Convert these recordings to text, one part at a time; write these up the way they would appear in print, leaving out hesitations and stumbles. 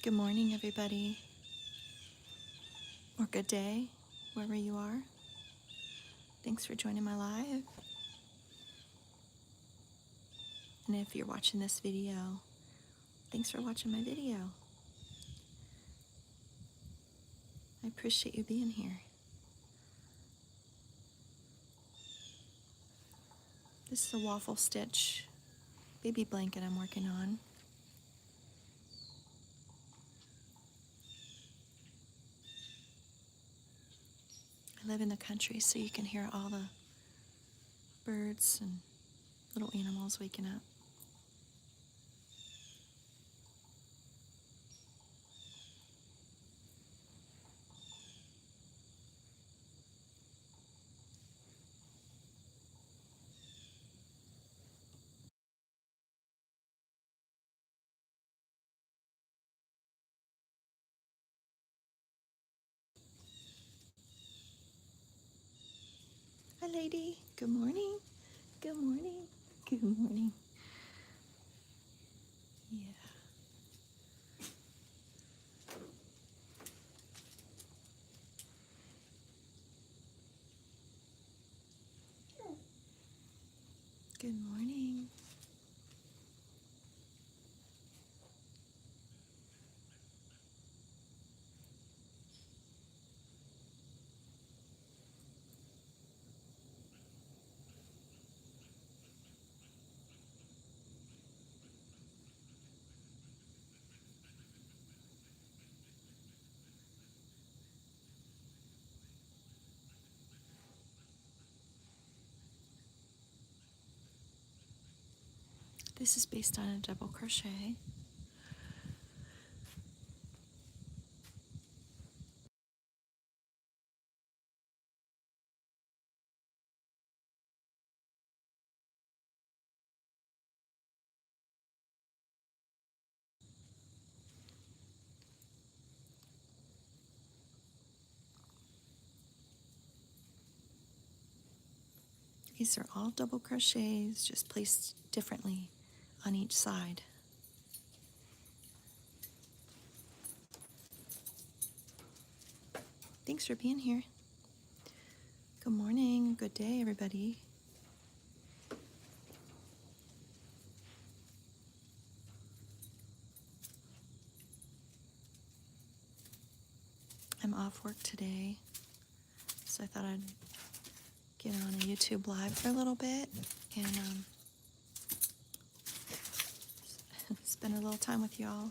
Good morning, everybody, or good day, wherever you are. Thanks for joining my live. And if you're watching this video, thanks for watching my video. I appreciate you being here. This is a waffle stitch baby blanket I'm working on. I live in the country, so you can hear all the birds and little animals waking up. Hi, lady. Good morning. Good morning. Good morning. Yeah. Good morning. This is based on a double crochet. These are all double crochets, just placed differently on each side. Thanks for being here. Good morning, good day, everybody. I'm off work today, so I thought I'd get on a YouTube live for a little bit and spend a little time with y'all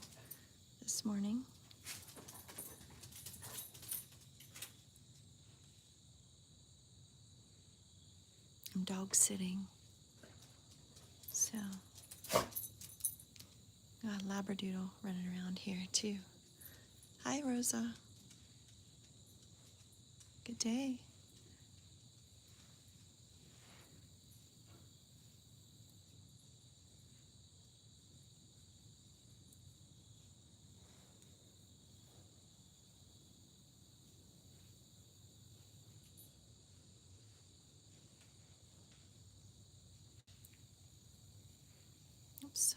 this morning. I'm dog sitting, so got a Labradoodle running around here too. Hi, Rosa. Good day. Oops.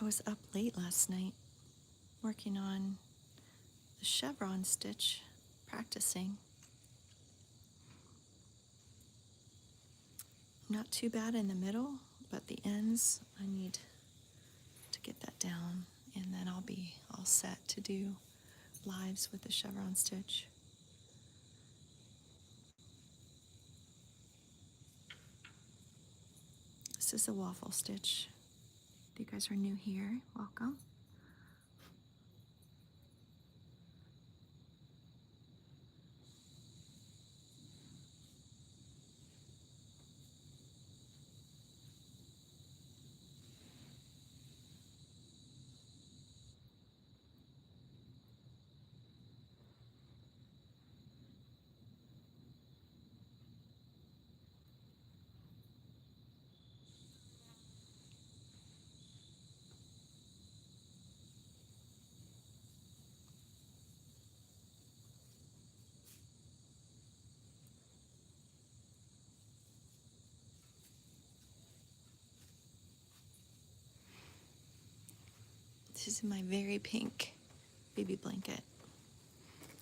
I was up late last night working on the chevron stitch, practicing. Not too bad in the middle, but the ends, I need to get that down, and then I'll be all set to do lives with the chevron stitch. This is a waffle stitch. If you guys are new here, welcome. This is my very pink baby blanket.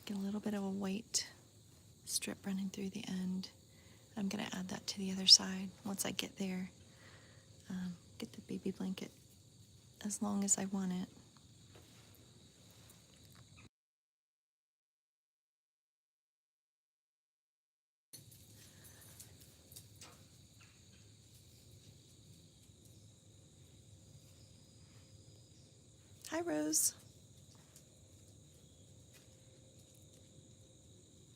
Get a little bit of a white strip running through the end. I'm going to add that to the other side once I get there. Get the baby blanket as long as I want it. Hi, Rose.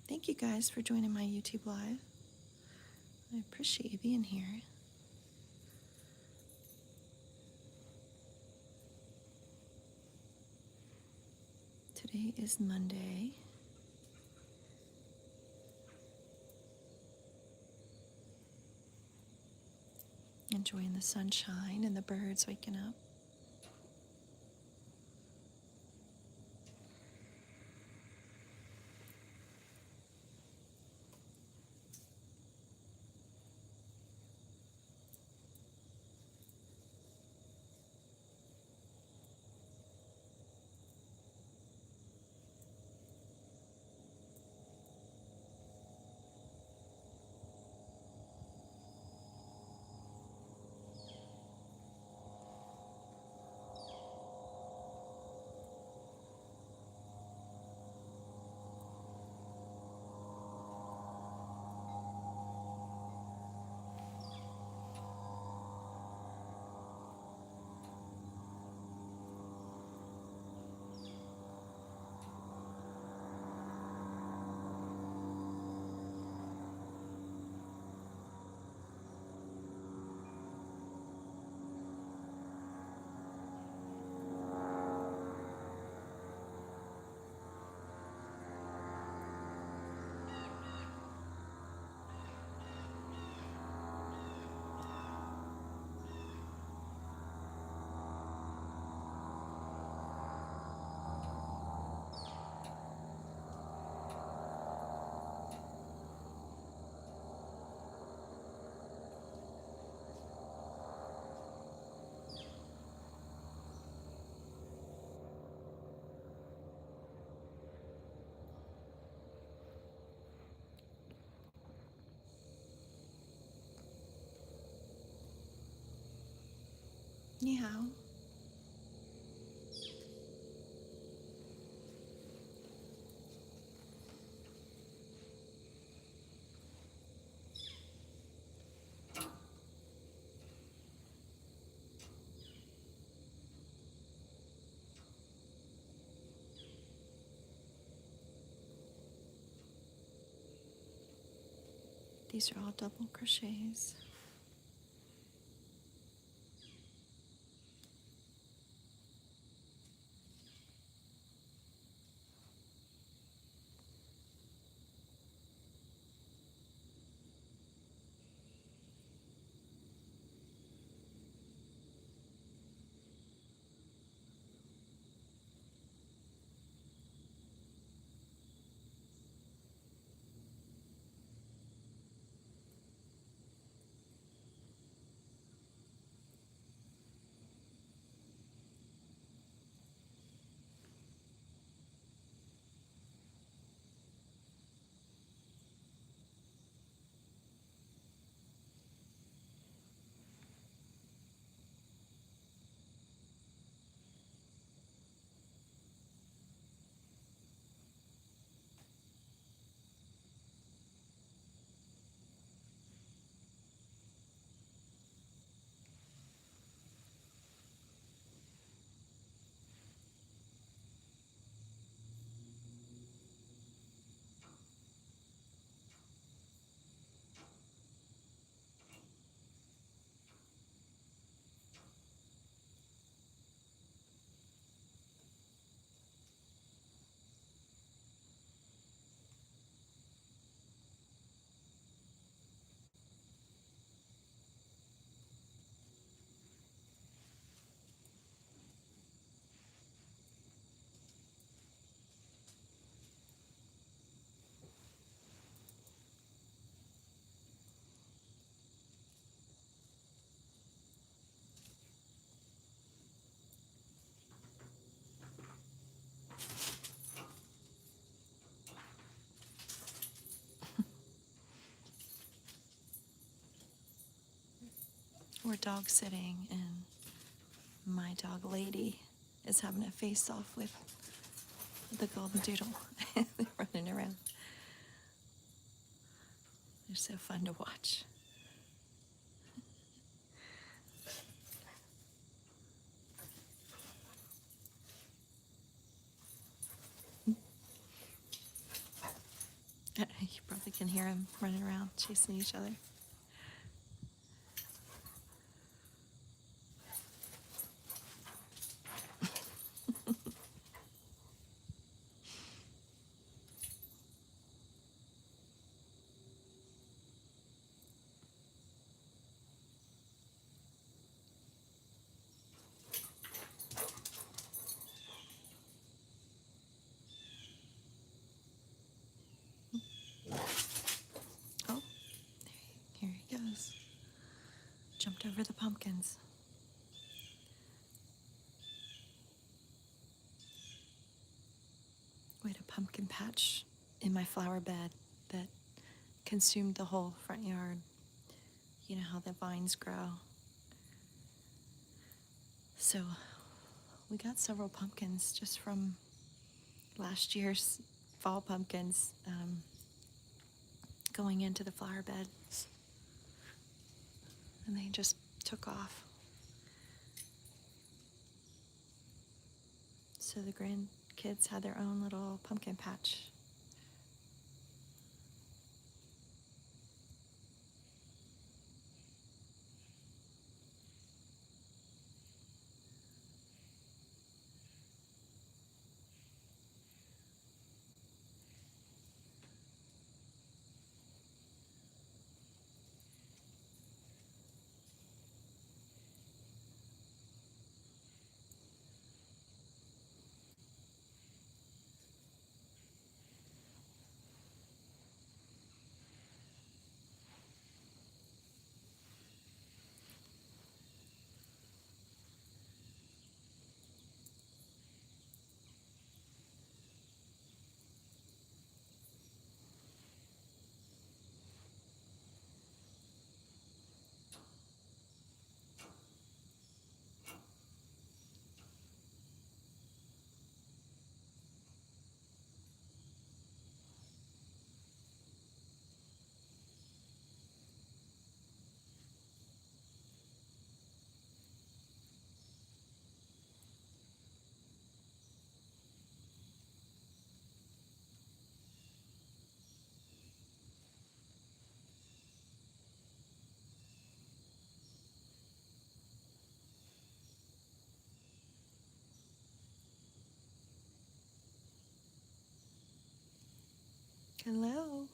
Thank you guys for joining my YouTube Live. I appreciate you being here. Today is Monday. Enjoying the sunshine and the birds waking up. Ni hao. These are all double crochets. we're dog sitting, and my dog Lady is having a face-off with the golden doodle. They're running around. They're so fun to watch. You probably can hear them running around, chasing each other. Oh, here he goes. Jumped over the pumpkins. We had a pumpkin patch in my flower bed that consumed the whole front yard. You know how the vines grow. So we got several pumpkins just from last year's fall pumpkins going into the flower beds. And they just took off. So the grandkids had their own little pumpkin patch. Hello.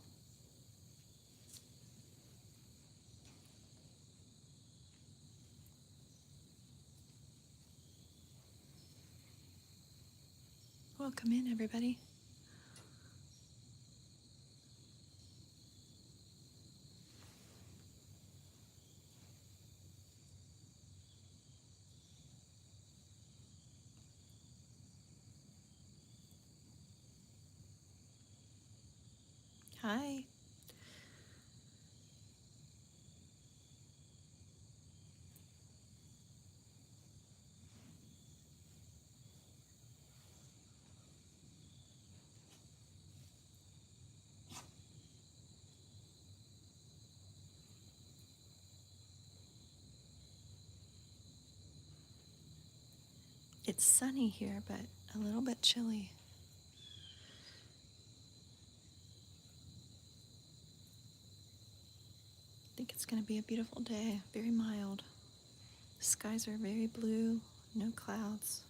Welcome in, everybody. Hi. It's sunny here, but a little bit chilly. I think it's going to be a beautiful day, very mild. Skies are very blue, no clouds.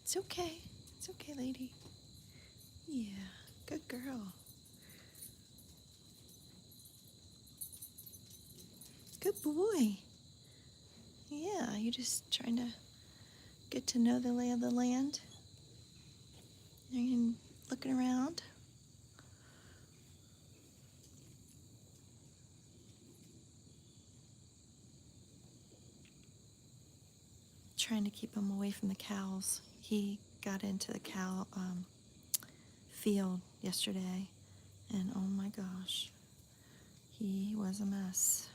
It's okay. It's okay, lady. Yeah, good girl. Good boy. Yeah, you're just trying to get to know the lay of the land. You're looking around. trying to keep him away from the cows. He got into the cow field yesterday, and oh my gosh, he was a mess.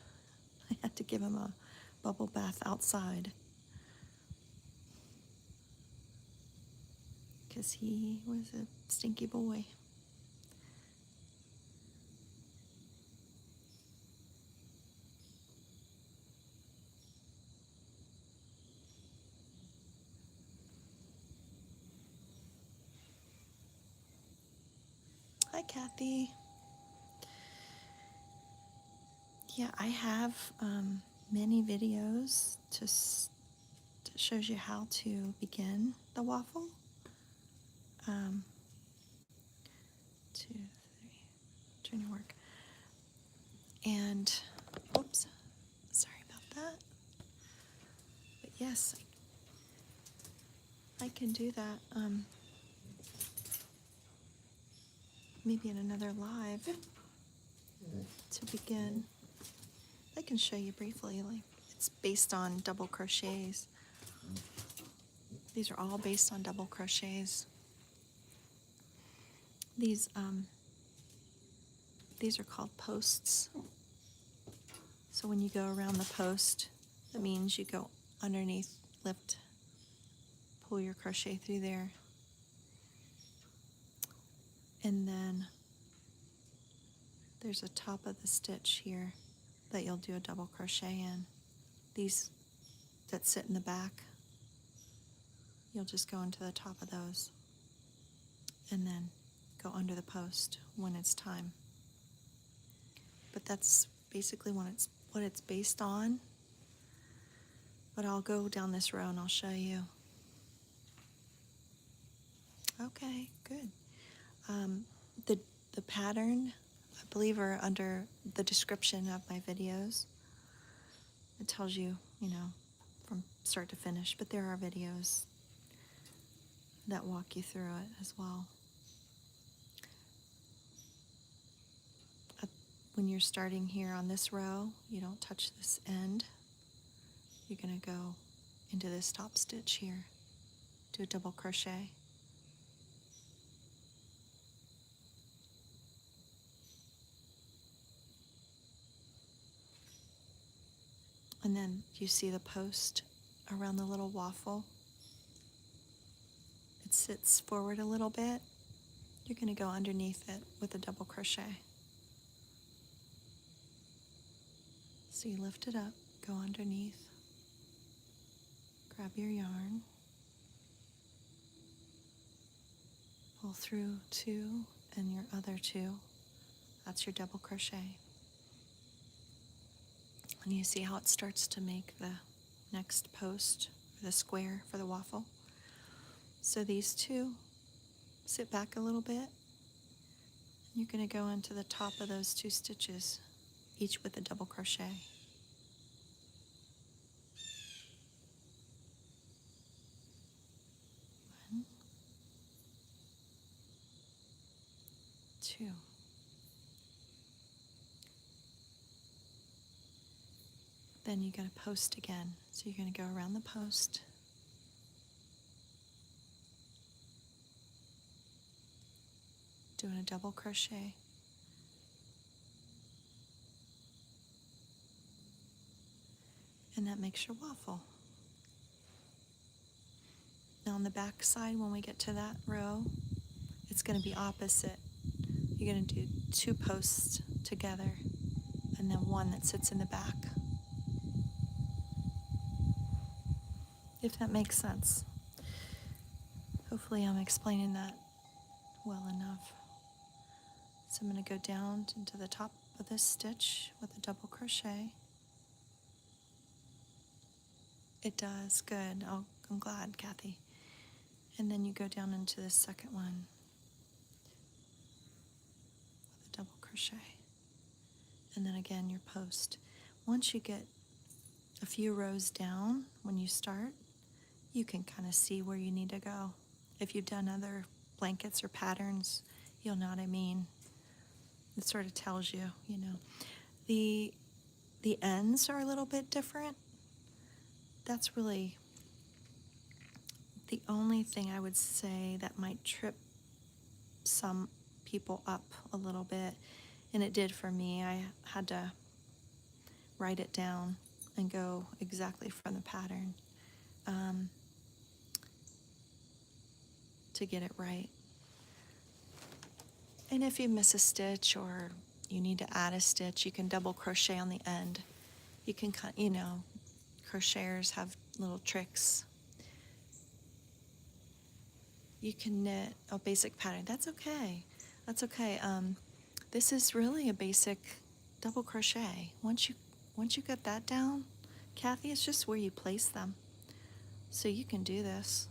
I had to give him a bubble bath outside because he was a stinky boy. Hi, Kathy. Yeah, I have many videos that shows you how to begin the waffle. 2, 3, turn your work. And, oops, sorry about that. But yes, I can do that. Maybe in another live to begin. I can show you briefly. Like, it's based on double crochets. These are all based on double crochets. These are called posts. So when you go around the post, that means you go underneath, lift, pull your crochet through there, and then there's a top of the stitch here that you'll do a double crochet in. These that sit in the back, you'll just go into the top of those and then go under the post when it's time. But that's basically what it's based on. But I'll go down this row and I'll show you. Okay, good. The pattern, I believe, are under the description of my videos. It tells you, from start to finish, but there are videos that walk you through it as well. When you're starting here on this row, you don't touch this end. You're going to go into this top stitch here, do a double crochet. And then you see the post around the little waffle. It sits forward a little bit. You're going to go underneath it with a double crochet. So you lift it up, go underneath, grab your yarn, pull through 2 and your other 2. That's your double crochet. And you see how it starts to make the next post, or the square for the waffle. So these 2, sit back a little bit. You're going to go into the top of those 2 stitches, each with a double crochet. 1, 2. Then you're going to post again. So you're going to go around the post. Doing a double crochet. And that makes your waffle. Now on the back side, when we get to that row, it's going to be opposite. You're going to do 2 posts together and then 1 that sits in the back. If that makes sense. Hopefully I'm explaining that well enough. So I'm going to go down into the top of this stitch with a double crochet. It does, good. Oh, I'm glad, Kathy. And then you go down into the second one with a double crochet. And then again your post. Once you get a few rows down when you start, you can kind of see where you need to go. If you've done other blankets or patterns, you'll know what I mean. It sort of tells you, The ends are a little bit different. That's really The only thing I would say that might trip some people up a little bit, and it did for me, I had to write it down and go exactly from the pattern to get it right. And if you miss a stitch or you need to add a stitch, you can double crochet on the end. You can cut, crocheters have little tricks. You can knit a basic pattern. That's okay. That's okay. This is really a basic double crochet. Once you get that down, Kathy, it's just where you place them. So you can do this.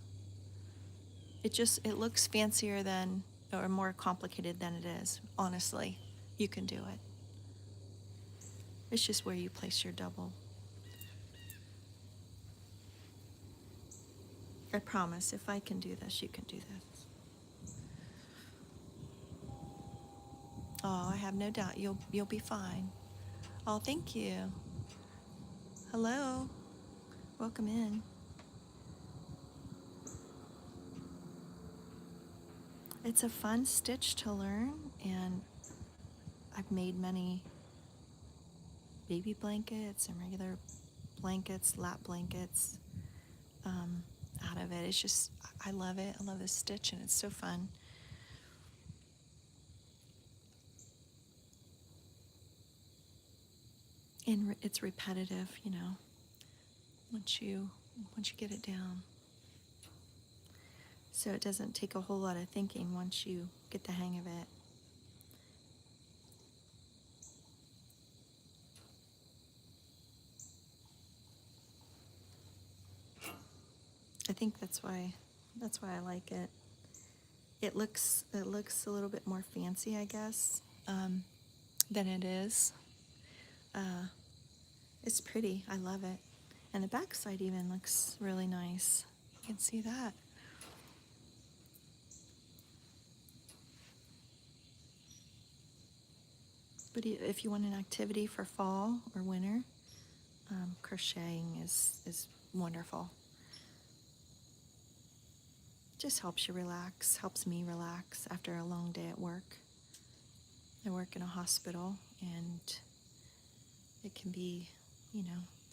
It looks fancier than, or more complicated than it is. Honestly, you can do it. It's just where you place your double. I promise, if I can do this, you can do this. Oh, I have no doubt you'll be fine. Oh, thank you. Hello. Welcome in. It's a fun stitch to learn, and I've made many baby blankets and regular blankets, lap blankets out of it. It's just, I love it. I love this stitch, and it's so fun. And it's repetitive, once you get it down. So it doesn't take a whole lot of thinking once you get the hang of it. I think that's why I like it. It looks a little bit more fancy, I guess, than it is. It's pretty. I love it. And the back side even looks really nice. You can see that. But if you want an activity for fall or winter, crocheting is wonderful. Just helps you relax, helps me relax after a long day at work. I work in a hospital, and it can be,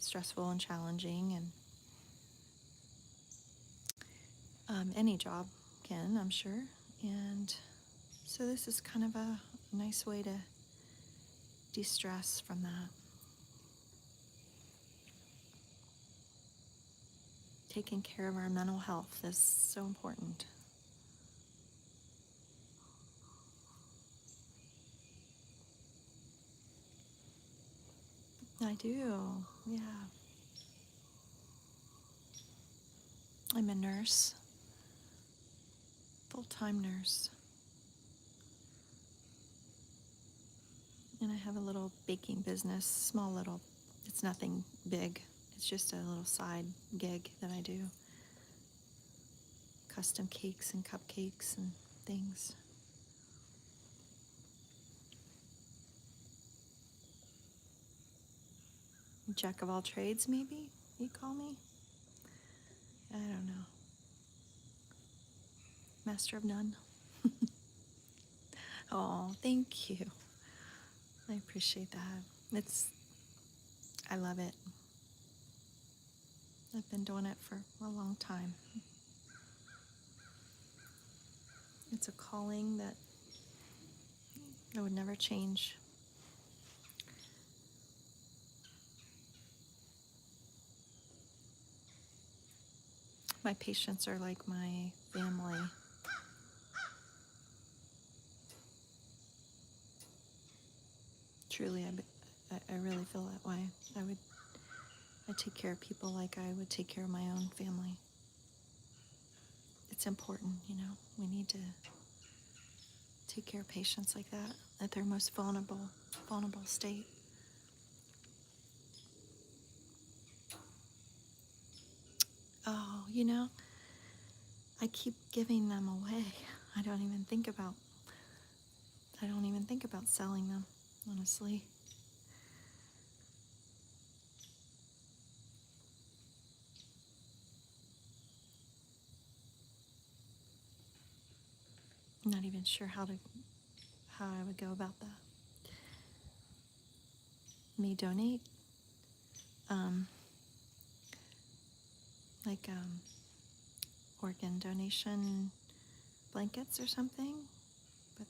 stressful and challenging, and any job can, I'm sure. And so this is kind of a nice way to de-stress from that. Taking care of our mental health is so important. I do, yeah. I'm a nurse, full-time nurse. And I have a little baking business, small little, it's nothing big. It's just a little side gig that I do. Custom cakes and cupcakes and things. Jack of all trades, maybe you call me? I don't know. Master of none. Oh, thank you. I appreciate that. I love it. I've been doing it for a long time. It's a calling that I would never change. My patients are like my family. Truly, I really feel that way. I take care of people like I would take care of my own family. It's important, we need to take care of patients like that at their most vulnerable state. Oh, I keep giving them away. I don't even think about selling them, honestly. I'm not even sure how I would go about that. Me donate, um, like organ donation blankets or something. But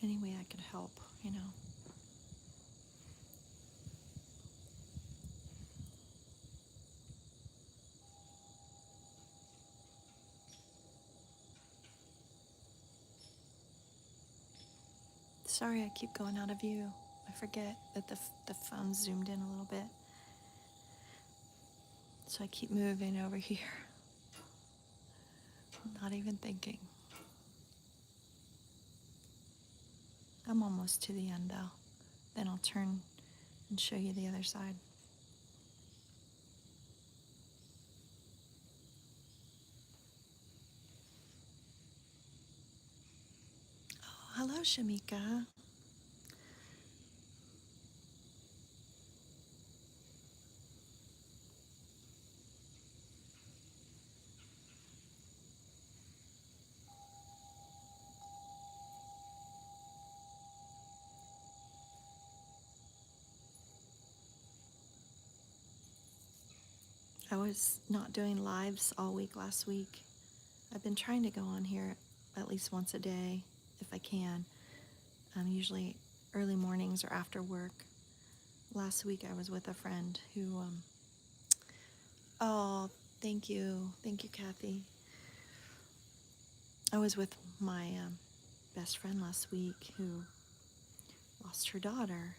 any way I could help, you know. Sorry, I keep going out of view. I forget that the phone's zoomed in a little bit. So I keep moving over here. Not even thinking. I'm almost to the end though. Then I'll turn and show you the other side. Oh, hello, Shamika. I was not doing lives all week last week. I've been trying to go on here at least once a day if I can. Usually early mornings or after work. Last week I was with a friend who, oh, thank you. Thank you, Kathy. I was with my best friend last week who lost her daughter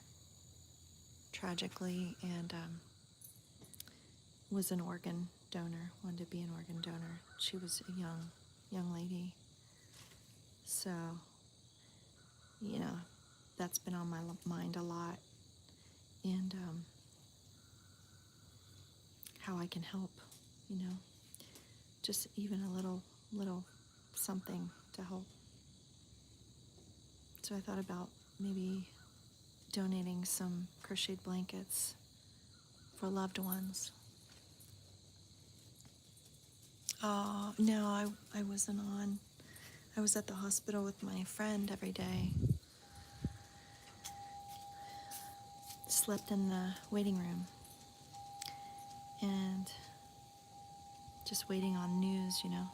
tragically and was an organ donor, wanted to be an organ donor. She was a young lady. So, you know, that's been on my mind a lot. And how I can help, you know, just even a little something to help. So I thought about maybe donating some crocheted blankets for loved ones. Oh, no, I wasn't on. I was at the hospital with my friend every day. Slept in the waiting room. And just waiting on news, you know.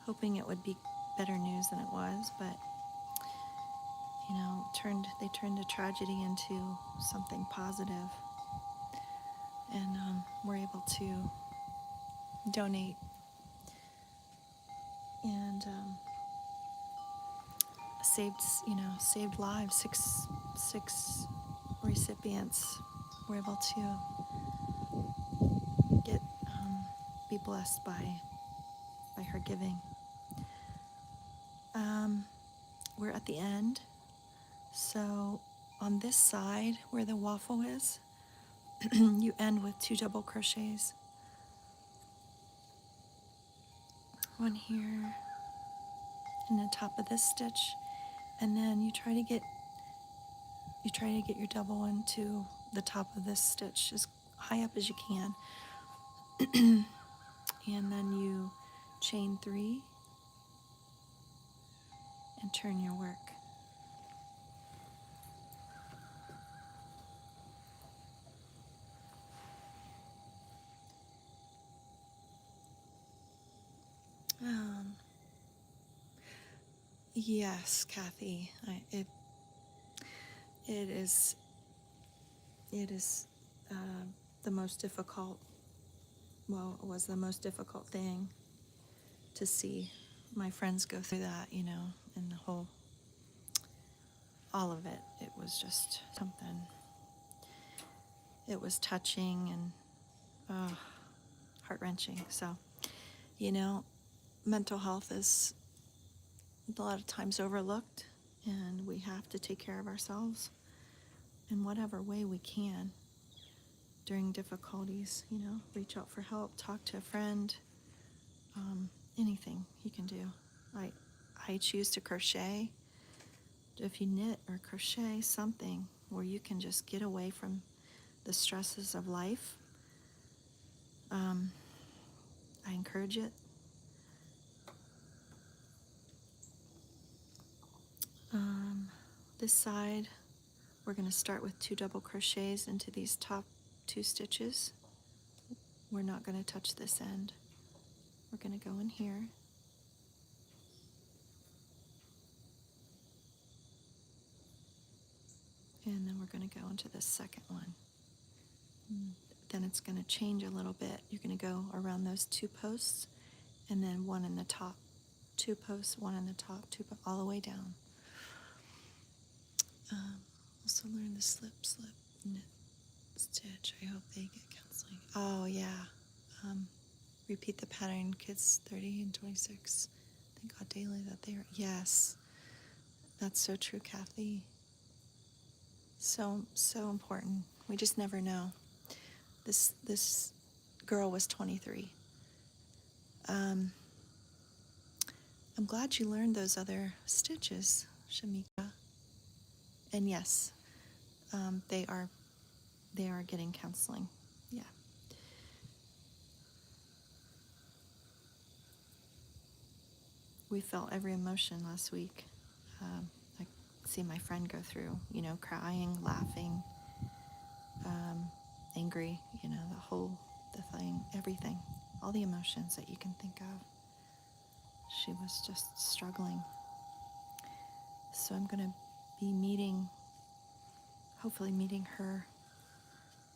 Hoping it would be better news than it was, but you know, they turned a tragedy into something positive. And we're able to donate and saved lives. Six recipients were able to get be blessed by her giving. We're at the end, so on this side where the waffle is, you end with 2 double crochets. One here in the top of this stitch, and then you try to get your double into the top of this stitch as high up as you can. And then you chain 3 and turn your work. Yes, Kathy, it is uh, the most difficult. Well, it was the most difficult thing to see my friends go through that, you know, and all of it. It was just something. It was touching and heart-wrenching. So, you know, mental health is a lot of times overlooked, and we have to take care of ourselves in whatever way we can during difficulties. You know, reach out for help, talk to a friend, anything you can do. I choose to crochet. if you knit or crochet something where you can just get away from the stresses of life, I encourage it. This side, we're going to start with 2 double crochets into these top 2 stitches. We're not going to touch this end. We're going to go in here. And then we're going to go into the second one. Then it's going to change a little bit. You're going to go around those 2 posts and then 1 in the top. 2 posts, 1 in the top, 2 all the way down. Also learn the slip, knit, stitch. I hope they get counseling. Oh, yeah. Repeat the pattern, kids 30 and 26. Thank God daily that they are. Yes, that's so true, Kathy. So important. We just never know. This girl was 23. I'm glad you learned those other stitches, Shamika. And yes, they are getting counseling. Yeah. We felt every emotion last week. I see my friend go through, crying, laughing, angry, the thing, everything, all the emotions that you can think of. She was just struggling. So I'm going to be hopefully meeting her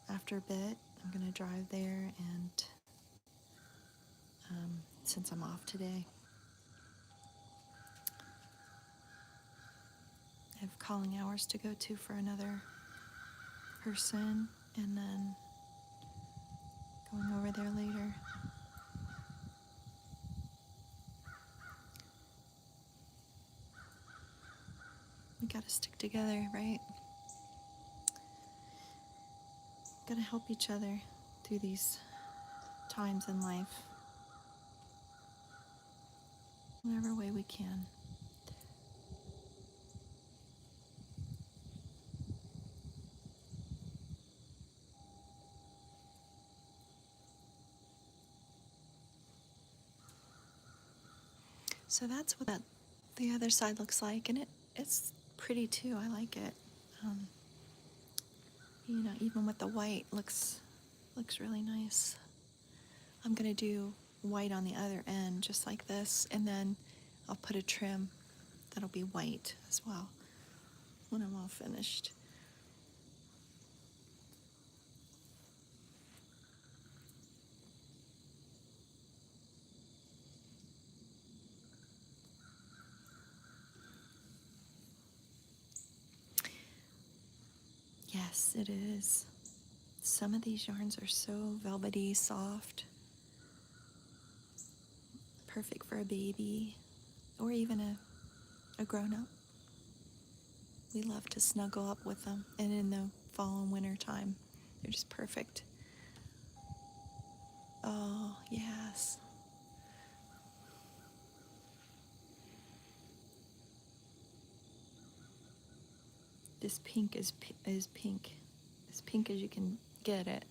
after a bit. I'm going to drive there, and since I'm off today, I have calling hours to go to for another person, and then going over there later. We gotta stick together, right? Gotta help each other through these times in life, whatever way we can. So that's what the other side looks like, and it's pretty too. I like it. Even with the white, looks really nice. I'm gonna do white on the other end, just like this, and then I'll put a trim that'll be white as well when I'm all finished. Yes, it is. Some of these yarns are so velvety, soft, perfect for a baby or even a grown-up. We love to snuggle up with them, and in the fall and winter time, they're just perfect. Oh, yes. This pink is pink. As pink as you can get it.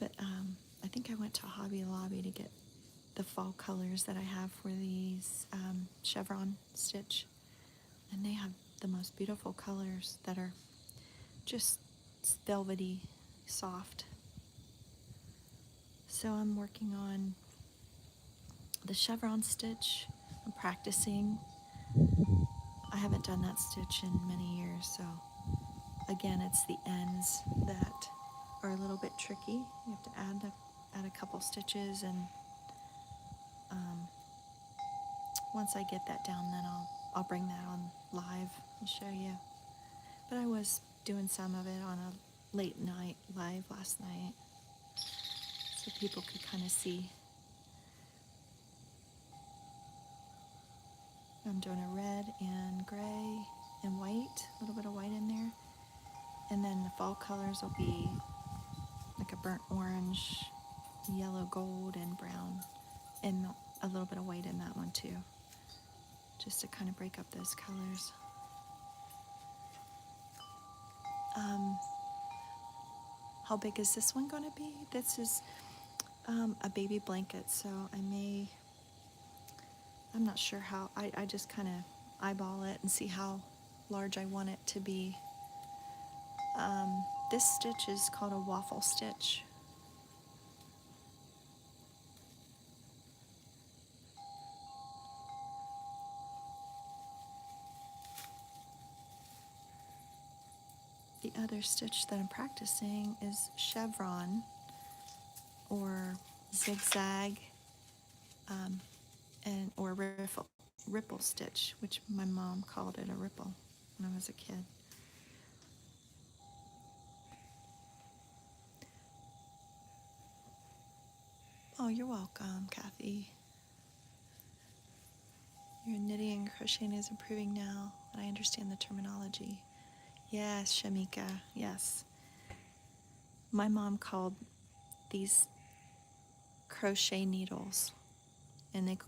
But I think I went to Hobby Lobby to get the fall colors that I have for these chevron stitch. And they have the most beautiful colors that are just velvety, soft. So I'm working on the chevron stitch. I'm practicing. I haven't done that stitch in many years, so again, it's the ends that are a little bit tricky. You have to add a couple stitches, and once I get that down, then I'll bring that on live and show you. But I was doing some of it on a late night live last night, so people could kind of see. I'm doing a red and gray and white, a little bit of white in there. And then the fall colors will be like a burnt orange, yellow, gold, and brown, and a little bit of white in that one too. just to kind of break up those colors. Um, how big is this one going to be? This is a baby blanket, so I'm not sure how, I just kind of eyeball it and see how large I want it to be. This stitch is called a waffle stitch. The other stitch that I'm practicing is chevron or zigzag, or ripple stitch, which my mom called it a ripple when I was a kid. Oh, you're welcome, Kathy. Your knitting and crocheting is improving now, and I understand the terminology. Yes, Shamika, yes. My mom called these crochet needles, and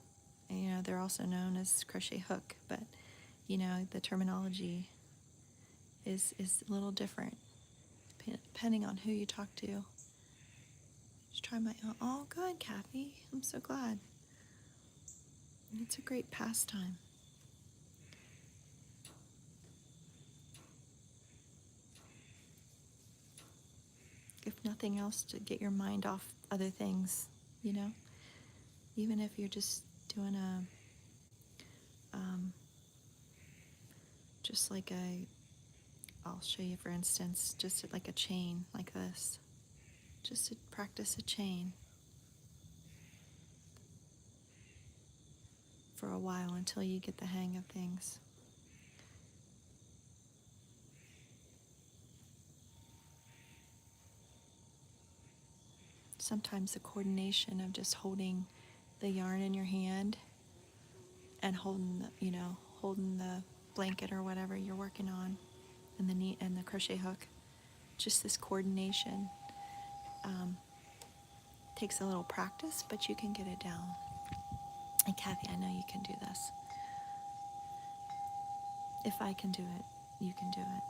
they're also known as crochet hook, but the terminology is a little different depending on who you talk to. Just try my, oh, good, Kathy. I'm so glad. It's a great pastime. If nothing else, to get your mind off other things, even if you're just doing just like I'll show you, for instance, just like a chain like this, just to practice a chain for a while until you get the hang of things. Sometimes the coordination of just holding the yarn in your hand and holding the blanket or whatever you're working on, and the crochet hook, just this coordination takes a little practice, but you can get it down. And Kathy, I know you can do this. If I can do it, you can do it.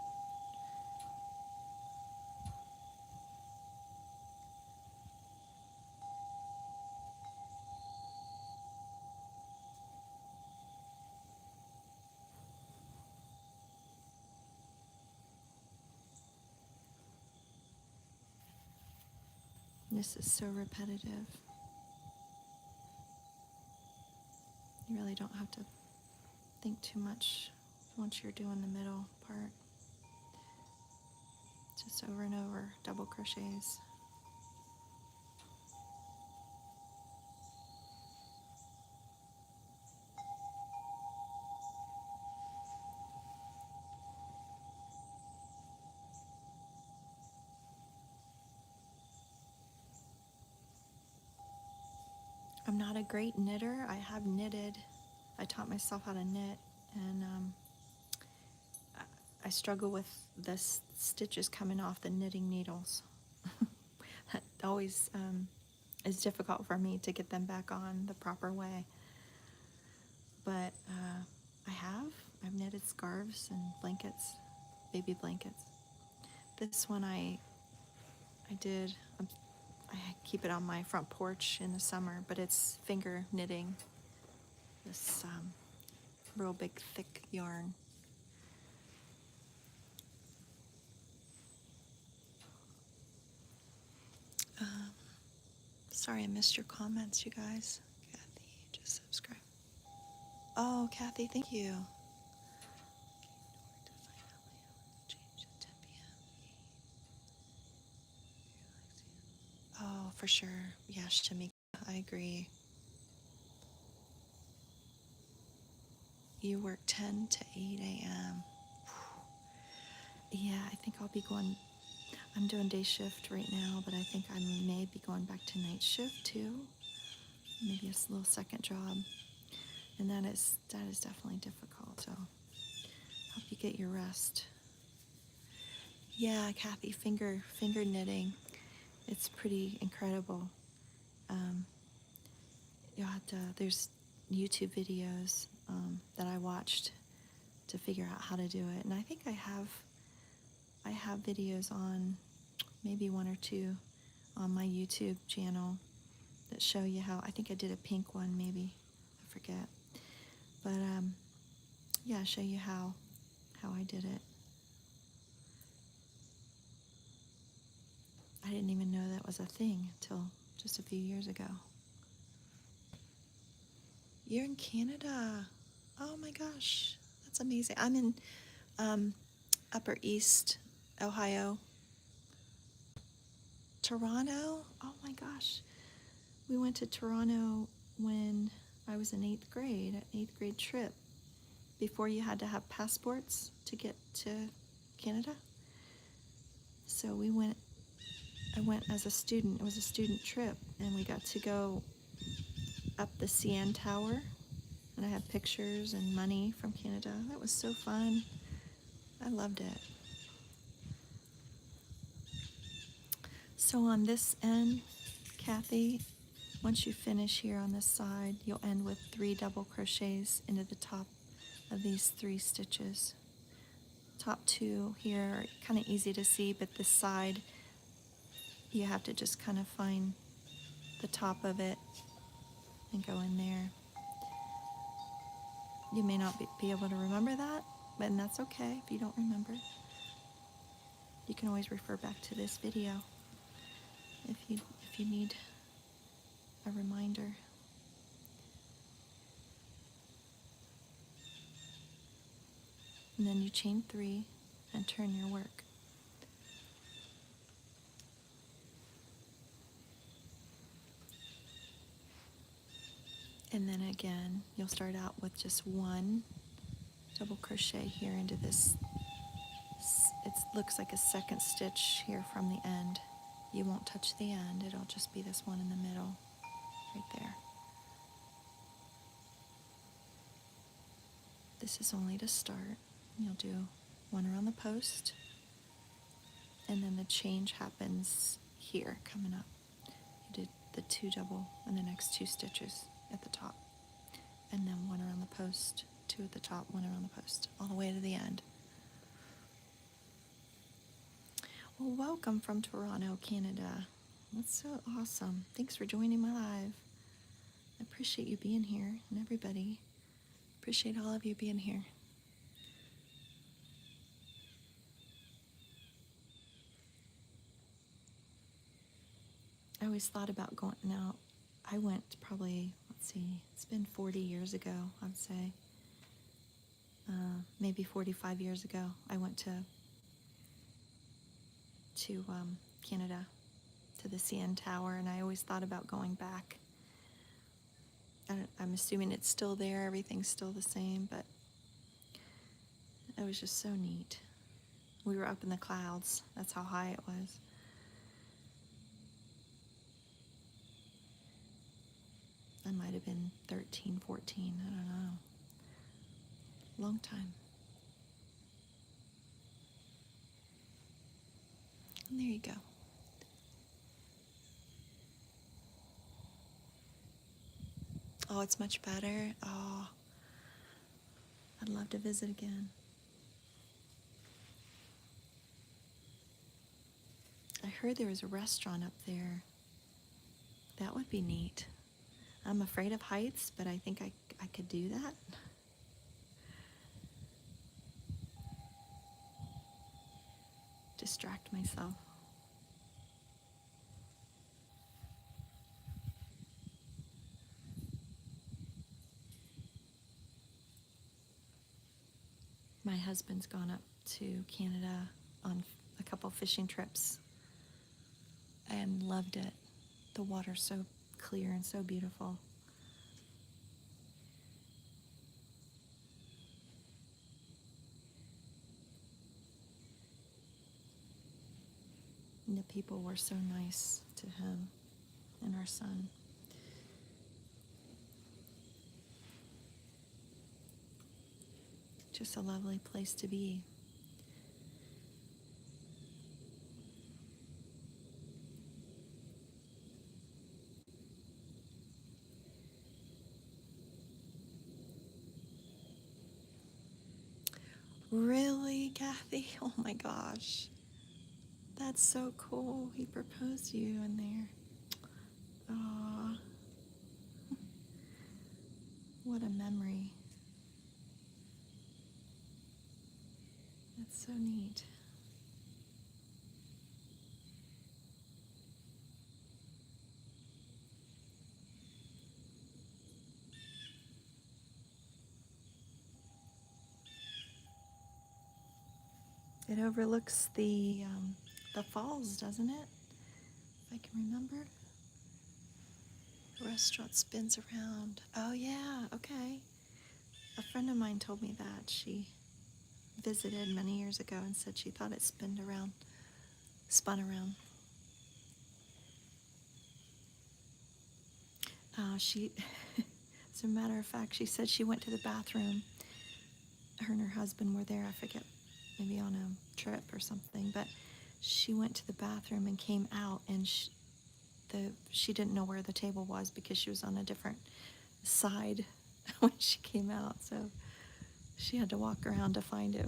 This is so repetitive. You really don't have to think too much once you're doing the middle part. Just over and over, double crochets. I'm not a great knitter. I have knitted. I taught myself how to knit, and I struggle with the stitches coming off the knitting needles. That always is difficult for me to get them back on the proper way. But I've knitted scarves and blankets, baby blankets. This one I did, I keep it on my front porch in the summer, but it's finger knitting, this real big thick yarn. Sorry I missed your comments, you guys. Kathy, just subscribe. Oh, Kathy, thank you. Oh, for sure. Yeah, Shamika, I agree. You work 10 to 8 a.m. Yeah, I think I'll be going. I'm doing day shift right now, but I think I may be going back to night shift too. Maybe a little second job. And that is definitely difficult. So hope you get your rest. Yeah, Kathy, finger knitting. It's pretty incredible. You'll have to, there's YouTube videos that I watched to figure out how to do it. And I think I have videos on, maybe one or two, on my YouTube channel that show you how. I think I did a pink one, maybe, I forget. But yeah, show you how I did it. I didn't even know that was a thing until just a few years ago. You're in Canada. Oh my gosh, that's amazing. I'm in Upper East Ohio. Toronto? Oh my gosh. We went to Toronto when I was in 8th grade, an 8th grade trip, before you had to have passports to get to Canada. So I went as a student. It was a student trip, and we got to go up the CN Tower, and I had pictures and money from Canada. That was so fun. I loved it. So on this end, Kathy, once you finish here on this side, you'll end with 3 double crochets into the top of these 3 stitches. Top 2 here are kind of easy to see, but this side, you have to just kind of find the top of it and go in there. You may not be able to remember that, but that's okay if you don't remember. You can always refer back to this video if you need a reminder. And then you chain 3 and turn your work. And then again, you'll start out with just 1 double crochet here into this. It looks like a second stitch here from the end. You won't touch the end, it'll just be this one in the middle, right there. This is only to start. You'll do 1 around the post, and then the change happens here, coming up. You did the 2 double in the next 2 stitches at the top, and then 1 around the post, 2 at the top, 1 around the post, all the way to the end. Well, welcome from Toronto, Canada. That's so awesome. Thanks for joining my live. I appreciate you being here, and everybody. Appreciate all of you being here. I always thought about going. Now, I went probably, let's see, it's been 40 years ago, I'd say. Maybe 45 years ago, I went to Canada, to the CN Tower, and I always thought about going back. I'm assuming it's still there, everything's still the same, but it was just so neat. We were up in the clouds, that's how high it was. I might have been 13, 14, I don't know. Long time. And there you go. Oh, it's much better. Oh, I'd love to visit again. I heard there was a restaurant up there. That would be neat. I'm afraid of heights, but I think I could do that. Distract myself. My husband's gone up to Canada on a couple fishing trips and loved it. The water's so clear and so beautiful. And the people were so nice to him and our son. Just a lovely place to be. Really, Kathy? Oh my gosh. That's so cool. He proposed to you in there. Aw, what a memory. That's so neat. It overlooks the falls, doesn't it? If I can remember. The restaurant spins around. Oh yeah, okay. A friend of mine told me that. She visited many years ago and said she thought it spun around. She, as a matter of fact, she said she went to the bathroom. Her and her husband were there, I forget, maybe on a trip or something, but she went to the bathroom and came out, and she didn't know where the table was because she was on a different side when she came out, so she had to walk around to find it.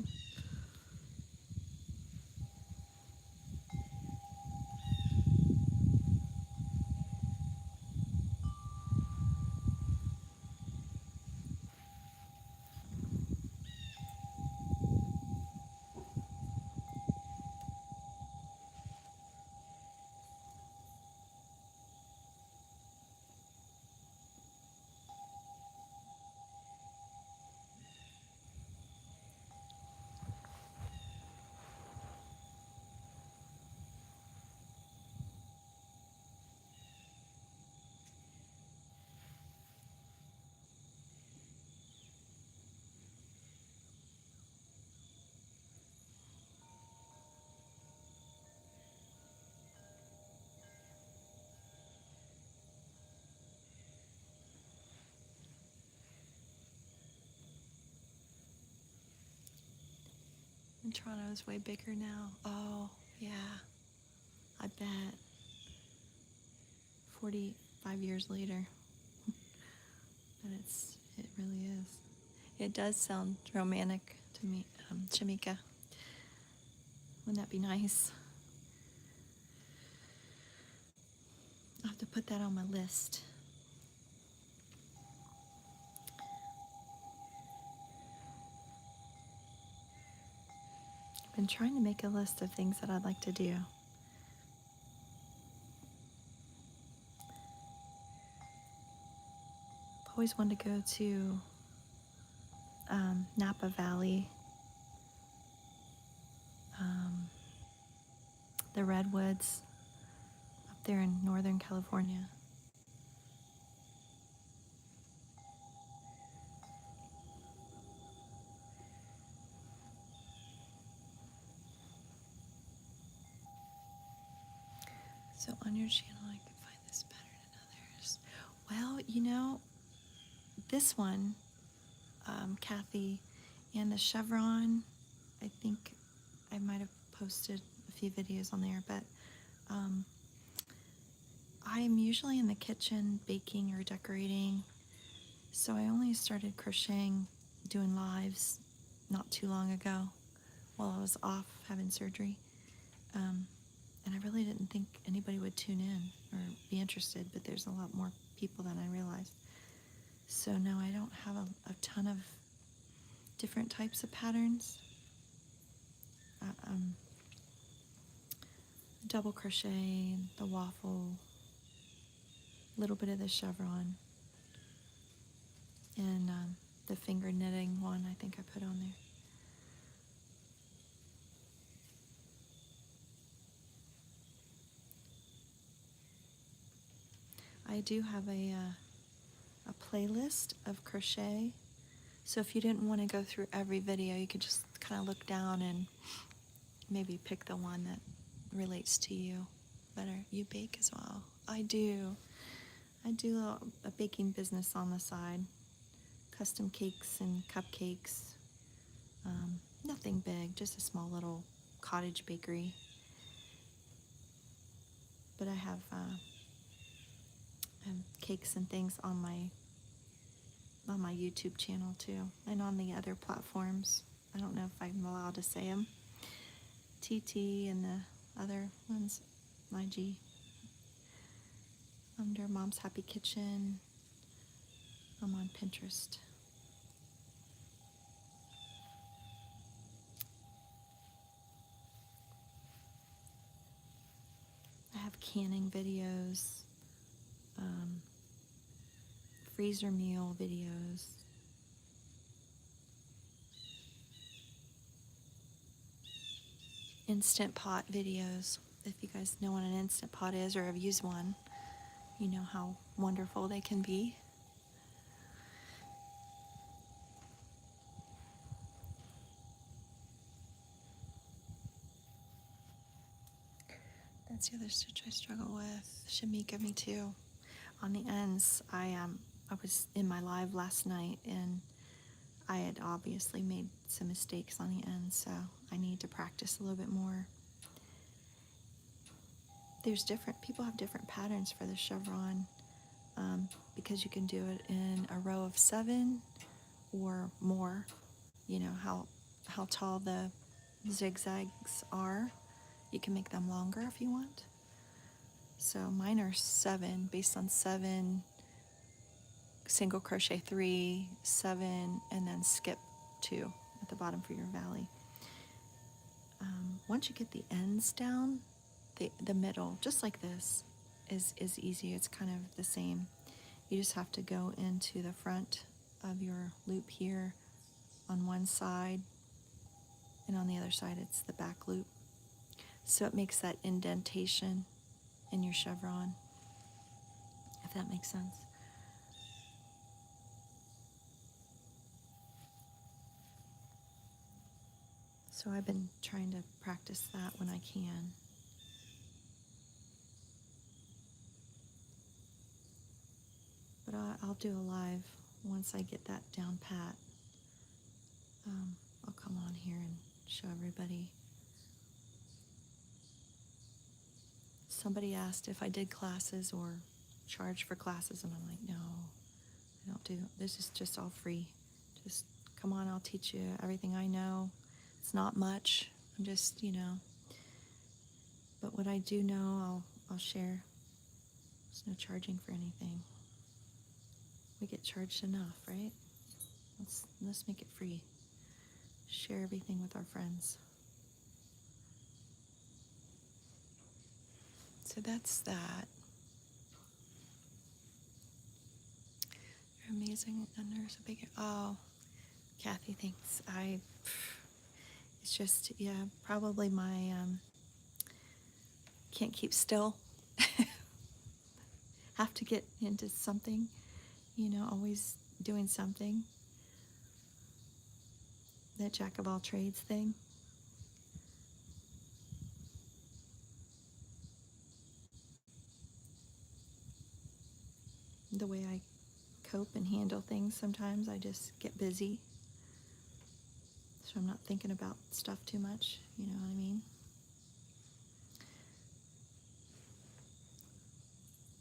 And Toronto is way bigger now. Oh, yeah, I bet. 45 years later. But it really is. It does sound romantic to me, Shamika. Wouldn't that be nice? I'll have to put that on my list. I've been trying to make a list of things that I'd like to do. I've always wanted to go to Napa Valley, um, the Redwoods up there in Northern California. So on your channel, I can find this pattern in others. Well, this one, Kathy, and the chevron, I think I might have posted a few videos on there, but I'm usually in the kitchen baking or decorating, so I only started crocheting, doing lives not too long ago while I was off having surgery. And I really didn't think anybody would tune in or be interested, but there's a lot more people than I realized. So no, I don't have a ton of different types of patterns. Double crochet, the waffle, a little bit of the chevron, and the finger knitting one I think I put on there. I do have a playlist of crochet, so if you didn't want to go through every video, you could just kind of look down and maybe pick the one that relates to you better. You bake as well. I do a baking business on the side, custom cakes and cupcakes. Nothing big, just a small little cottage bakery. But I have cakes and things on my YouTube channel too, and on the other platforms. I don't know if I'm allowed to say them. TT and the other ones, my G. Under Mom's Happy Kitchen. I'm on Pinterest. I have canning videos, freezer meal videos. Instant Pot videos. If you guys know what an Instant Pot is or have used one, you know how wonderful they can be. That's the other stitch I struggle with. Shamika, me too. On the ends, I was in my live last night and I had obviously made some mistakes on the ends, so I need to practice a little bit more. There's people have different patterns for the chevron, because you can do it in a row of 7 or more. You know how tall the zigzags are. You can make them longer if you want. So mine are 7, based on 7 single crochet 3, 7, and then skip 2 at the bottom for your valley. Once you get the ends down, the middle, just like this, is easy. It's kind of the same. You just have to go into the front of your loop here on one side, and on the other side it's the back loop. So it makes that indentation in your chevron, if that makes sense. So I've been trying to practice that when I can. But I'll do a live once I get that down pat. I'll come on here and show everybody. Somebody asked if I did classes or charged for classes, and I'm like, no, I don't do. This is just all free. Just come on, I'll teach you everything I know. It's not much. I'm just, but what I do know, I'll share. There's no charging for anything. We get charged enough, right? Let's make it free. Share everything with our friends. So that's that. You're amazing, and there's a big. Oh, Kathy thinks it's just, yeah, probably my can't keep still. Have to get into something, always doing something. That jack of all trades thing. The way I cope and handle things, sometimes I just get busy. So I'm not thinking about stuff too much, you know what I mean?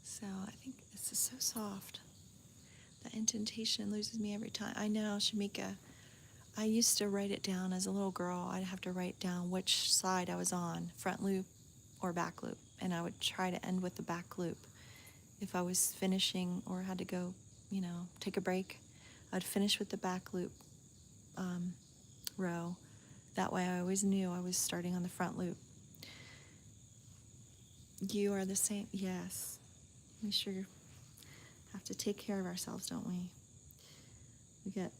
So I think this is so soft. The indentation loses me every time. I know, Shamika. I used to write it down as a little girl. I'd have to write down which side I was on, front loop or back loop. And I would try to end with the back loop. If I was finishing or had to go, take a break, I'd finish with the back loop row. That way I always knew I was starting on the front loop. You are the same? Yes. We sure have to take care of ourselves, don't we? We get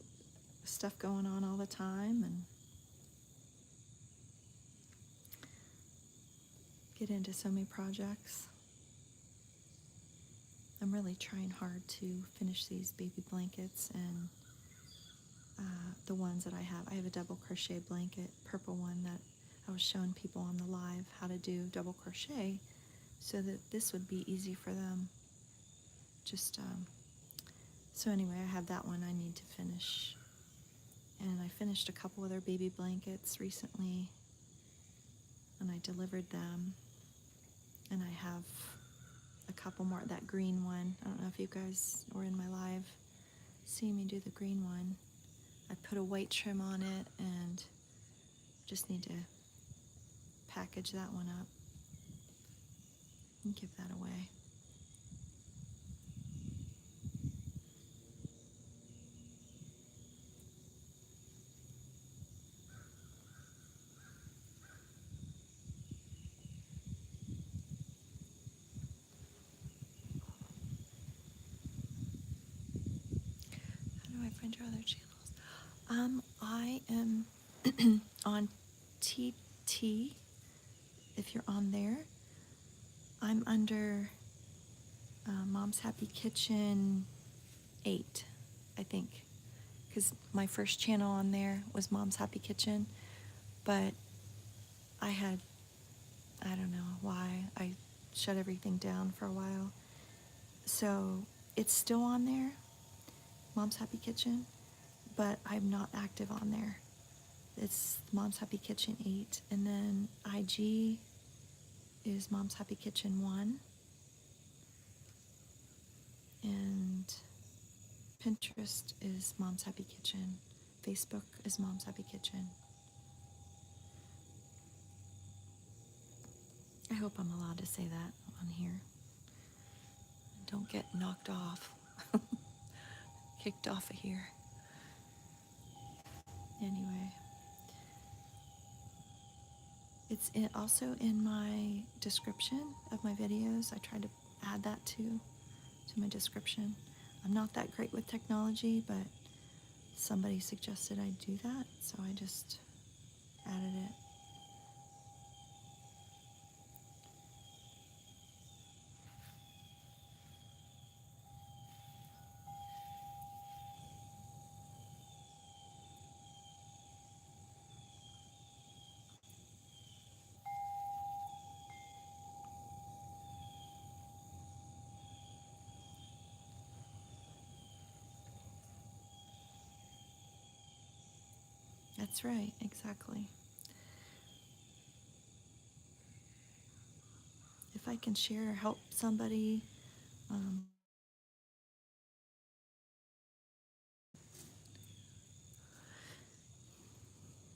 stuff going on all the time and get into so many projects. I'm really trying hard to finish these baby blankets and the ones that I have. I have a double crochet blanket, purple one, that I was showing people on the live how to do double crochet so that this would be easy for them. Just, so anyway, I have that one I need to finish. And I finished a couple other baby blankets recently, and I delivered them. And I have a couple more. That green one, I don't know if you guys were in my live, see me do the green one. I put a white trim on it and just need to package that one up and give that away. How do I find your other channels? I am on TT, if you're on there. I'm under Mom's Happy Kitchen 8, I think, because my first channel on there was Mom's Happy Kitchen, but I don't know why, I shut everything down for a while. So it's still on there, Mom's Happy Kitchen, but I'm not active on there. It's Mom's Happy Kitchen 8, and then IG is Mom's Happy Kitchen 1, and Pinterest is Mom's Happy Kitchen. Facebook is Mom's Happy Kitchen. I hope I'm allowed to say that on here. Don't get knocked off, kicked off of here. Anyway, it's also in my description of my videos. I try to add that to my description. I'm not that great with technology, but somebody suggested I do that, so I just added it. That's right, exactly. If I can share or help somebody, um,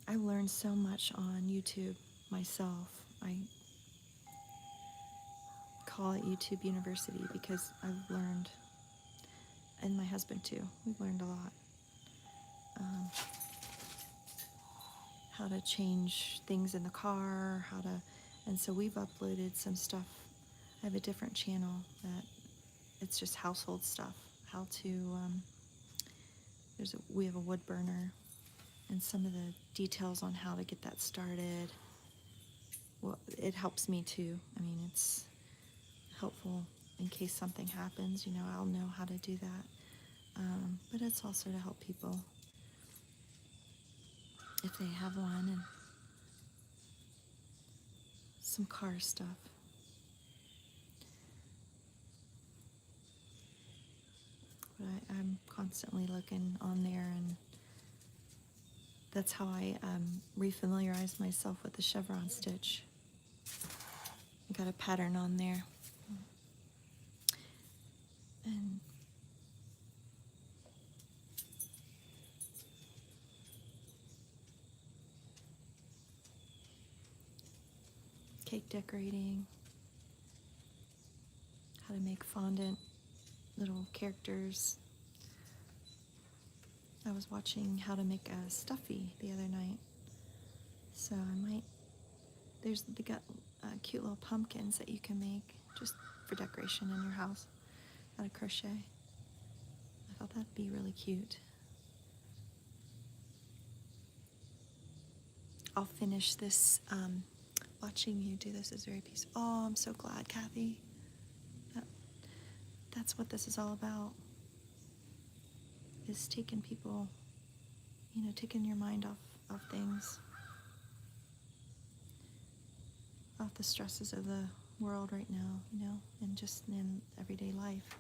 I learned so much on YouTube myself. I call it YouTube University because I've learned, and my husband too, we've learned a lot. How to change things in the car, and so we've uploaded some stuff. I have a different channel that it's just household stuff. How to, we have a wood burner, and some of the details on how to get that started. Well, it helps me too. I mean, it's helpful in case something happens, I'll know how to do that. But it's also to help people if they have one, and some car stuff. But I'm constantly looking on there, and that's how I refamiliarize myself with the chevron stitch. I got a pattern on there. And cake decorating, how to make fondant little characters. I was watching how to make a stuffy the other night, so they got cute little pumpkins that you can make just for decoration in your house out of crochet. I thought that'd be really cute. I'll finish this. Watching you do this is very peaceful. Oh, I'm so glad, Kathy. That's what this is all about, is taking people, taking your mind off things, off the stresses of the world right now, and just in everyday life.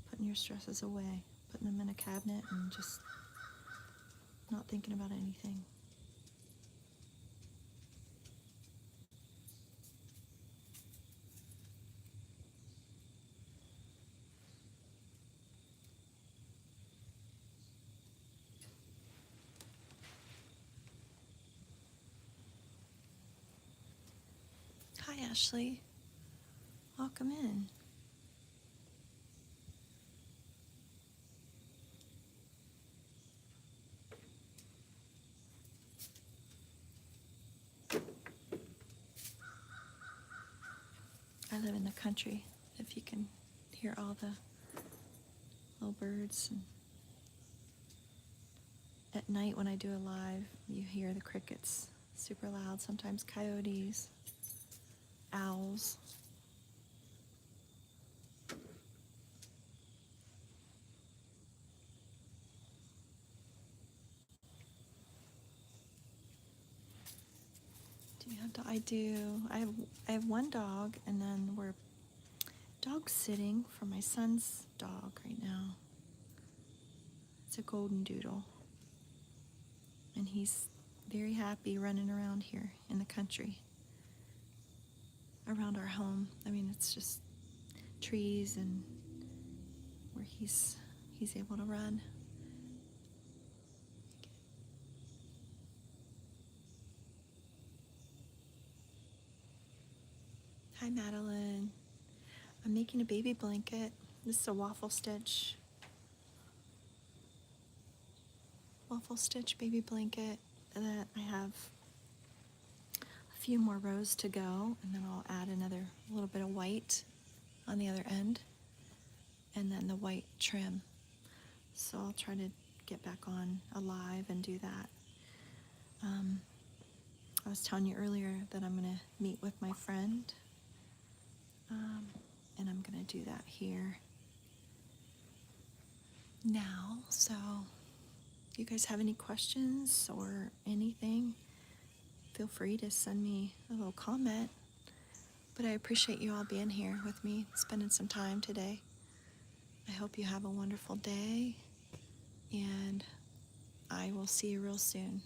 Putting your stresses away, putting them in a cabinet and just not thinking about anything. Ashley. Welcome in. I live in the country, if you can hear all the little birds. And at night when I do a live, you hear the crickets super loud, sometimes coyotes, owls. I do. I have one dog, and then we're dog sitting for my son's dog right now. It's a golden doodle, and he's very happy running around here in the country around our home. I mean, it's just trees and where he's able to run. Hi, Madeline. I'm making a baby blanket. This is a waffle stitch baby blanket that I have a few more rows to go, and then I'll add another little bit of white on the other end, and then the white trim. So I'll try to get back on alive and do that. I was telling you earlier that I'm going to meet with my friend, and I'm going to do that here now. So if you guys have any questions or anything, feel free to send me a little comment. But I appreciate you all being here with me, spending some time today. I hope you have a wonderful day, and I will see you real soon.